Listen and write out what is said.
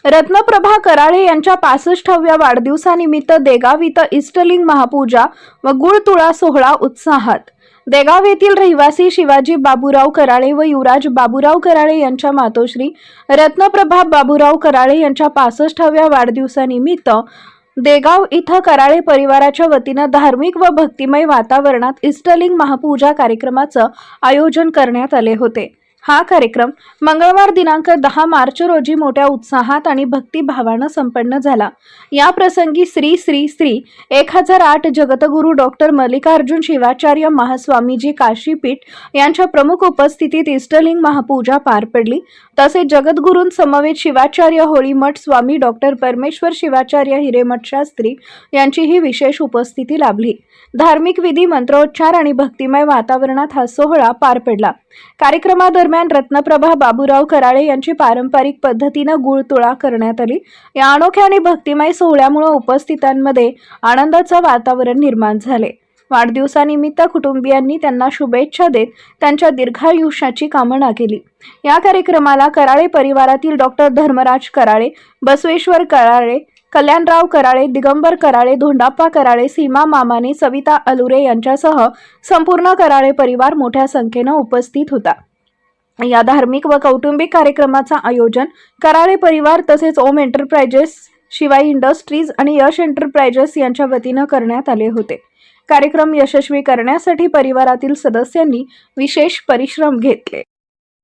रत्नप्रभा कराळे यांच्या 65व्या वाढदिवसानिमित्त देगाव इथं इष्टलिंग महापूजा व गुळतुळा सोहळा उत्साहात। देगाव येथील रहिवासी शिवाजी बाबूराव कराळे व युवराज बाबूराव कराळे यांच्या मातोश्री रत्नप्रभा बाबूराव कराळे यांच्या 65व्या वाढदिवसानिमित्त देगाव इथं कराळे परिवाराच्या वतीनं धार्मिक व भक्तिमय वातावरणात इष्टलिंग महापूजा कार्यक्रमाचं आयोजन करण्यात आले होते। हा कार्यक्रम मंगळवार दिनांक 10 मार्च रोजी मोठ्या उत्साहात आणि भक्तिभावानं संपन्न झाला। या प्रसंगी श्री श्री श्री 1008 जगतगुरु डॉक्टर मल्लिकार्जुन शिवाचार्य महास्वामीजी काशीपीठ यांच्या प्रमुख उपस्थितीत इष्टलिंग महापूजा पार पडली। तसेच जगद्गुरूंसमवेत शिवाचार्य होळी मठ स्वामी डॉक्टर परमेश्वर शिवाचार्य हिरेमठ शास्त्री यांचीही विशेष उपस्थिती लाभली। धार्मिक विधी मंत्रोच्चार आणि भक्तिमय वातावरणात हा सोहळा पार पडला। कार्यक्रमादरम्यान रत्नप्रभा बाबूराव कराळे यांची पारंपरिक पद्धतीने गुळतुळा करण्यात आली। या अनोख्या आणि भक्तिमय सोहळ्यामुळे उपस्थितांमध्ये आनंदाचे वातावरण निर्माण झाले। वाढदिवसानिमित्त कुटुंबियांनी त्यांना शुभेच्छा देत त्यांच्या दीर्घायुष्याची कामना केली। या कार्यक्रमाला कराळे परिवारातील डॉक्टर धर्मराज कराळे, बसवेश्वर कराळे, कल्याणराव कराळे, दिगंबर कराळे, धोंडाप्पा कराळे, सीमा मामाने, सविता अलुरे यांच्यासह संपूर्ण कराळे परिवार मोठ्या संख्येने उपस्थित होता। या धार्मिक व कौटुंबिक कार्यक्रमाचा आयोजन कराळे परिवार तसेच ओम एंटरप्राइजेस, शिवाई इंडस्ट्रीज आणि यश एंटरप्राइजेस यांच्या वतीने करण्यात आले होते। कार्यक्रम यशस्वी करण्यासाठी परिवारातील सदस्यांनी विशेष परिश्रम घेतले।